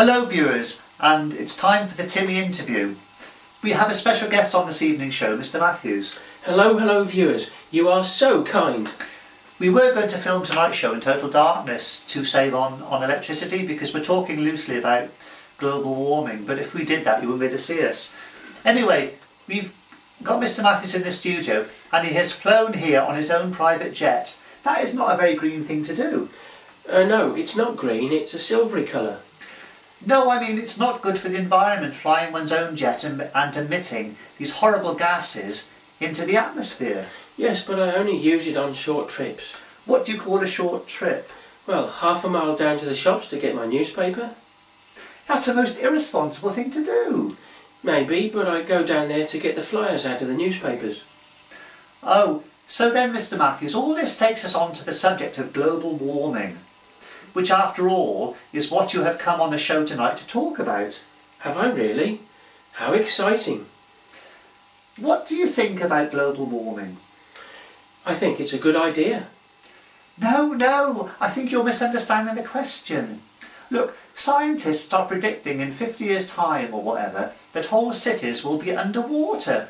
Hello viewers, and it's time for the Timmy interview. We have a special guest on this evening's show, Mr. Matthews. Hello viewers, you are so kind. We were going to film tonight's show in total darkness to save on electricity because we're talking loosely about global warming, but if we did that you wouldn't be able to see us. Anyway, we've got Mr. Matthews in the studio and he has flown here on his own private jet. That is not a very green thing to do. No, it's not green, it's a silvery colour. No, I mean it's not good for the environment flying one's own jet and emitting these horrible gases into the atmosphere. Yes, but I only use it on short trips. What do you call a short trip? Well, half a mile down to the shops to get my newspaper. That's a most irresponsible thing to do. Maybe, but I go down there to get the flyers out of the newspapers. Oh, so then Mr. Matthews, all this takes us on to the subject of global warming, which after all is what you have come on the show tonight to talk about. Have I really? How exciting. What do you think about global warming? I think it's a good idea. No, I think you're misunderstanding the question. Look, scientists are predicting in 50 years' time or whatever that whole cities will be underwater.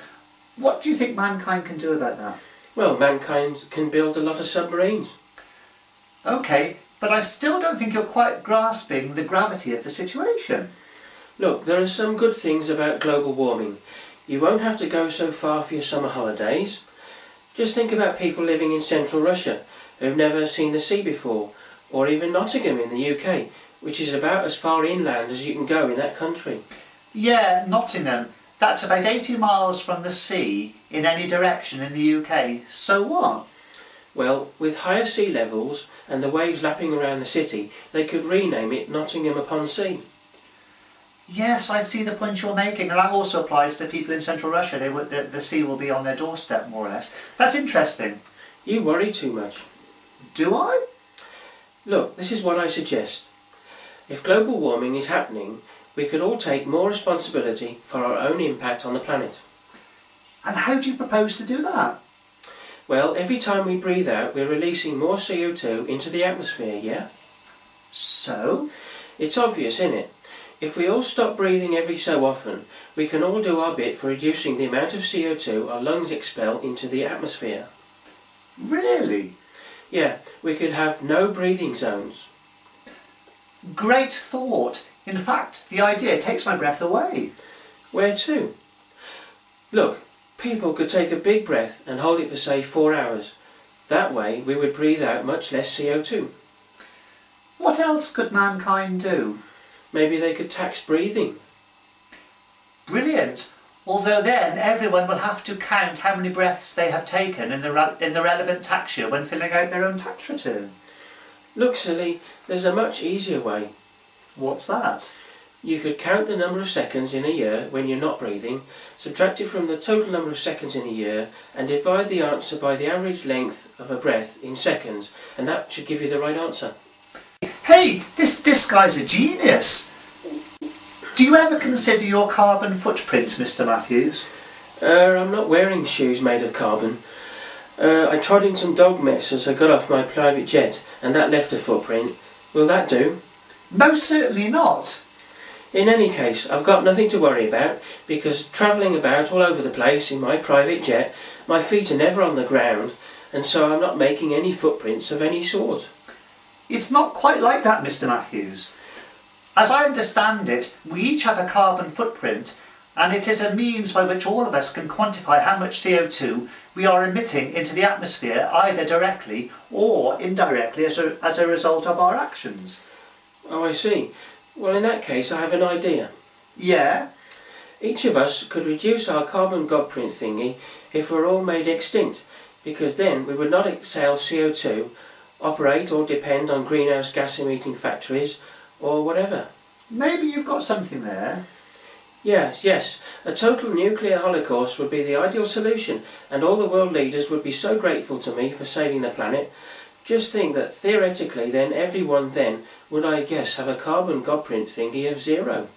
What do you think mankind can do about that? Well, mankind can build a lot of submarines. OK, but I still don't think you're quite grasping the gravity of the situation. Look, there are some good things about global warming. You won't have to go so far for your summer holidays. Just think about people living in central Russia who've never seen the sea before, or even Nottingham in the UK, which is about as far inland as you can go in that country. Yeah, Nottingham. That's about 80 miles from the sea in any direction in the UK. So what? Well, with higher sea levels and the waves lapping around the city, they could rename it Nottingham upon Sea. Yes, I see the point you're making, and that also applies to people in central Russia. The sea will be on their doorstep, more or less. That's interesting. You worry too much. Do I? Look, this is what I suggest. If global warming is happening, we could all take more responsibility for our own impact on the planet. And how do you propose to do that? Well, every time we breathe out, we're releasing more CO2 into the atmosphere, yeah? So? It's obvious, isn't it? If we all stop breathing every so often, we can all do our bit for reducing the amount of CO2 our lungs expel into the atmosphere. Really? Yeah, we could have no breathing zones. Great thought. In fact, the idea takes my breath away. Where to? Look, people could take a big breath and hold it for say 4 hours. That way we would breathe out much less CO2. What else could mankind do? Maybe they could tax breathing. Brilliant. Although then everyone will have to count how many breaths they have taken in the relevant tax year when filling out their own tax return. Look, silly, there's a much easier way. What's that? You could count the number of seconds in a year when you're not breathing, subtract it from the total number of seconds in a year, and divide the answer by the average length of a breath in seconds, and that should give you the right answer. Hey, this guy's a genius. Do you ever consider your carbon footprint, Mr. Matthews? I'm not wearing shoes made of carbon. I trod in some dog mess as I got off my private jet, and that left a footprint. Will that do? Most certainly not. In any case, I've got nothing to worry about, because travelling about all over the place in my private jet, my feet are never on the ground, and so I'm not making any footprints of any sort. It's not quite like that, Mr. Matthews. As I understand it, we each have a carbon footprint, and it is a means by which all of us can quantify how much CO2 we are emitting into the atmosphere, either directly or indirectly as a result of our actions. Oh, I see. Well, in that case, I have an idea. Yeah? Each of us could reduce our carbon godprint thingy if we're all made extinct, because then we would not exhale CO2, operate or depend on greenhouse gas emitting factories, or whatever. Maybe you've got something there. Yes. A total nuclear holocaust would be the ideal solution, and all the world leaders would be so grateful to me for saving the planet. Just think that theoretically then everyone then would, I guess, have a carbon godprint thingy of 0.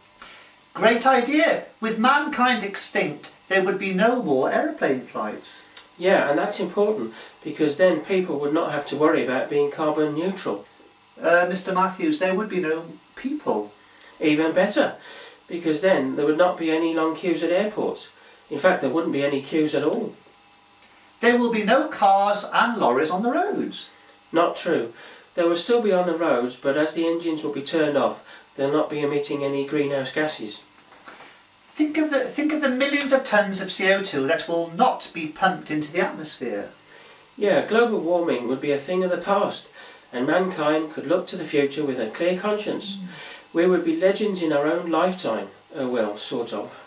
Great idea. With mankind extinct, there would be no more aeroplane flights. Yeah, and that's important, because then people would not have to worry about being carbon neutral. Mr. Matthews, there would be no people. Even better, because then there would not be any long queues at airports. In fact, there wouldn't be any queues at all. There will be no cars and lorries on the roads. Not true. They will still be on the roads, but as the engines will be turned off, they'll not be emitting any greenhouse gases. Think of the millions of tons of CO2 that will not be pumped into the atmosphere. Yeah, global warming would be a thing of the past, and mankind could look to the future with a clear conscience. We would be legends in our own lifetime. Oh well, sort of.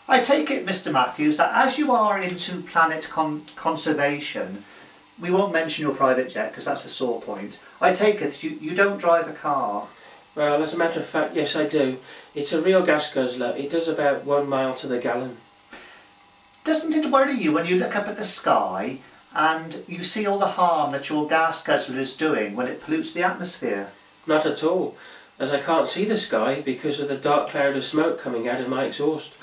I take it, Mr. Matthews, that as you are into planet conservation, we won't mention your private jet because that's a sore point. I take it that you don't drive a car. Well, as a matter of fact, yes I do. It's a real gas guzzler. It does about 1 mile to the gallon. Doesn't it worry you when you look up at the sky and you see all the harm that your gas guzzler is doing when it pollutes the atmosphere? Not at all, as I can't see the sky because of the dark cloud of smoke coming out of my exhaust.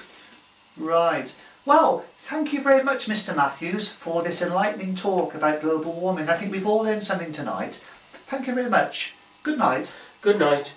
Right. Well, thank you very much, Mr. Matthews, for this enlightening talk about global warming. I think we've all learned something tonight. Thank you very much. Good night. Good night.